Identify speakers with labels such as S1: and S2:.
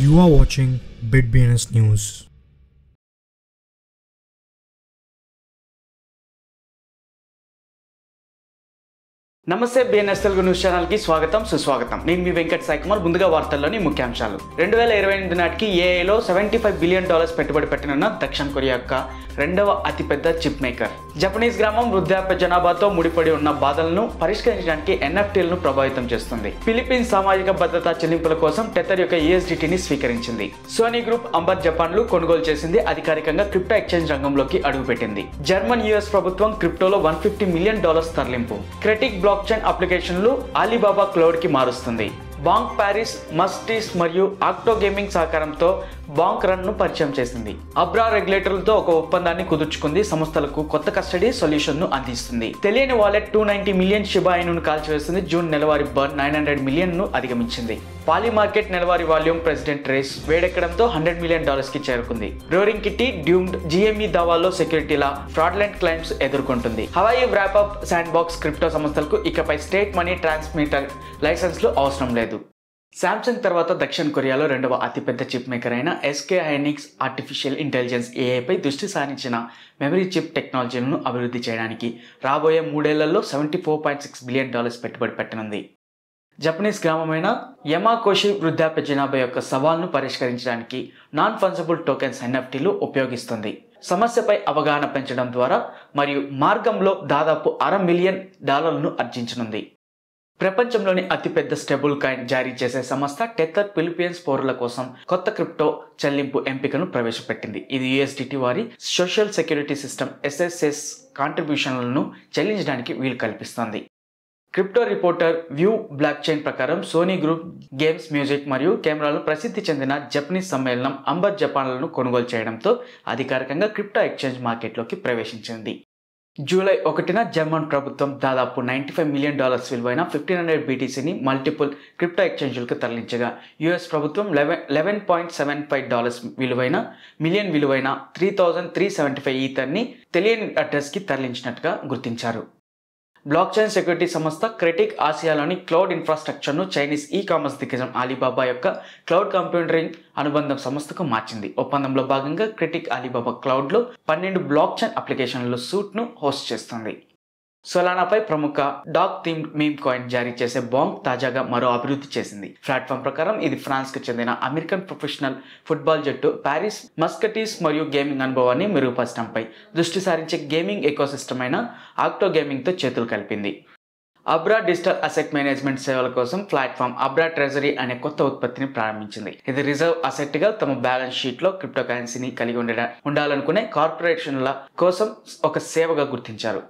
S1: You are watching BitBNS News.
S2: నమస్తే BNS Telugu news channel కి స్వాగతం సుస్వాగతం. నేను మీ వెంకట్ సాయి కుమార్. ముందుగా వార్తల్లోని ముఖ్యాంశాలు. 2028 నాటికి ఏఐలో $75 బిలియన్ పెట్టుబడి పెట్టనున్న దక్షిణ కొరియా యొక్క రెండవ అతిపెద్ద చిప్ మేకర్. జపనీస్ గ్రామం వృద్ధాప్య జనాభాతో ముడిపడి ఉన్న బాధలను పరిష్కరించడానికి ఎన్ఎఫ్టీలను ప్రభావితం చేస్తుంది. ఫిలిప్పీన్స్ సామాజిక భద్రతా చెల్లింపుల కోసం టెథర్ యొక్క USDTని స్వీకరించింది. సోనీ గ్రూప్ అంబర్ జపాన్లు కొనుగోలు చేసింది. అధికారికంగా క్రిప్టో ఎక్స్చేంజ్ రంగంలోకి అడుగుపెట్టింది. జర్మన్ US ప్రభుత్వం క్రిప్టోలో $150 మిలియన్ తరలింపు. క్రిటిక్ బ్లాక్ చైన్ అప్లికేషన్లు అలీబాబా క్లౌడ్ కి మారుస్తుంది. బాంక్ ప్యారిస్, మస్టీస్ మరియు ఆక్టో గేమింగ్ సహకారంతో బాంక్ రన్ ను పరిచయం చేసింది. అబ్రా రెగ్యులేటర్లతో ఒక ఒప్పందాన్ని కుదుర్చుకుంది. సంస్థలకు కొత్త కస్టడీ సొల్యూషన్ ను అందిస్తుంది. తెలియని వాలెట్ 290 మిలియన్ షిబా ఇనును కాల్చివేస్తుంది. జూన్ నెలవారీ బర్న్ 900 మిలియన్ ను అధిగమించింది. పాలీ మార్కెట్ నెలవారీ వాల్యూమ్ ప్రెసిడెంట్ రేస్ వేడెక్కడంతో $100 మిలియన్ కి చేరుకుంది. రోరింగ్ కిటీ డ్యూమ్డ్ GME దావాల్లో సెక్యూరిటీల ఫ్రాడ్లెంట్ క్లైమ్స్ ఎదుర్కొంటుంది. Hawaii wrap up sand box crypto సంస్థలకు ఇకపై స్టేట్ మనీ ట్రాన్స్మిటర్ లైసెన్స్లు అవసరం లేదు. శాంసంగ్ తర్వాత దక్షిణ కొరియాలో రెండవ అతిపెద్ద చిప్ మేకర్ అయిన SK హైనిక్స్ ఆర్టిఫిషియల్ ఇంటెలిజెన్స్ AI పై దృష్టి సారించిన మెమరీ చిప్ టెక్నాలజీలను అభివృద్ధి చేయడానికి రాబోయే 3 ఏళ్లలో $74.6 బిలియన్ పెట్టుబడి పెట్టనుంది. జపనీస్ గ్రామమైన యమాకోషి వృద్ధాప్య జనాభా యొక్క సవాల్ను పరిష్కరించడానికి నాన్ ఫంజబుల్ టోకెన్స్ NFTలు ఉపయోగిస్తుంది. సమస్యపై అవగాహన పెంచడం ద్వారా మరియు మార్గంలో దాదాపు $6 మిలియన్ ఆర్జించనుంది. ప్రపంచంలోని అతిపెద్ద స్టేబుల్ కాయిన్ జారీ చేసే సంస్థ టెథర్ ఫిలిప్పీన్స్ పౌరుల కోసం కొత్త క్రిప్టో చెల్లింపు ఎంపికను ప్రవేశపెట్టింది. ఇది USDT వారి సోషల్ సెక్యూరిటీ సిస్టమ్ SSS కాంట్రిబ్యూషన్లను చెల్లించడానికి వీలు కల్పిస్తుంది. Crypto reporter view block chain ప్రకారం సోనీ గ్రూప్ గేమ్స్, మ్యూజిక్ మరియు కెమెరాలు ప్రసిద్ధి చెందిన జపనీస్ సమ్మేళనం అంబర్ జపాన్లను కొనుగోలు చేయడంతో అధికారికంగా క్రిప్టో ఎక్స్చేంజ్ మార్కెట్లోకి ప్రవేశించింది. జూలై 1న జర్మన్ ప్రభుత్వం దాదాపు $95 మిలియన్ విలువైన 1500 BTCని మల్టిపుల్ క్రిప్టో ఎక్స్చేంజ్లకు తరలించగా US ప్రభుత్వం $11.75 మిలియన్ విలువైన 3375 ఈథర్ని తెలియని అడ్రస్కి తరలించినట్టుగా గుర్తించారు. బ్లాక్ చైన్ సెక్యూరిటీ సంస్థ క్రిటిక్ ఆసియాలోని క్లౌడ్ ఇన్ఫ్రాస్ట్రక్చర్ను చైనీస్ కామర్స్ దిగ్గజం అలీబాబా యొక్క క్లౌడ్ కంప్యూటింగ్ అనుబంధం సంస్థకు మార్చింది. ఒప్పందంలో భాగంగా క్రిటిక్ అలీబాబా క్లౌడ్లో 12 బ్లాక్ చైన్ అప్లికేషన్ల సూట్ను హోస్ట్ చేస్తుంది. సోలానాపై ప్రముఖ డాగ్ థీమ్ మీమ్ కాయిన్ జారీ చేసే బాంక్ తాజాగా మరో అభివృద్ధి చేసింది. ప్లాట్ఫామ్ ప్రకారం ఇది ఫ్రాన్స్కు చెందిన అమెరికన్ ప్రొఫెషనల్ ఫుట్బాల్ జట్టు ప్యారిస్ మస్కటీస్ మరియు గేమింగ్ అనుభవాన్ని మెరుగుపరచడంపై దృష్టి సారించే గేమింగ్ ఎకోసిస్టమ్ అయిన ఆక్టో గేమింగ్తో చేతులు కలిపింది. అబ్రా డిజిటల్ అసెట్ మేనేజ్మెంట్ సేవల కోసం ప్లాట్ఫామ్ అబ్రా ట్రెజరీ అనే కొత్త ఉత్పత్తిని ప్రారంభించింది. ఇది రిజర్వ్ అసెట్గా తమ బ్యాలెన్స్ షీట్లో క్రిప్టో కరెన్సీని కలిగి ఉండాలనుకునే కార్పొరేషన్ల కోసం ఒక సేవగా గుర్తించారు.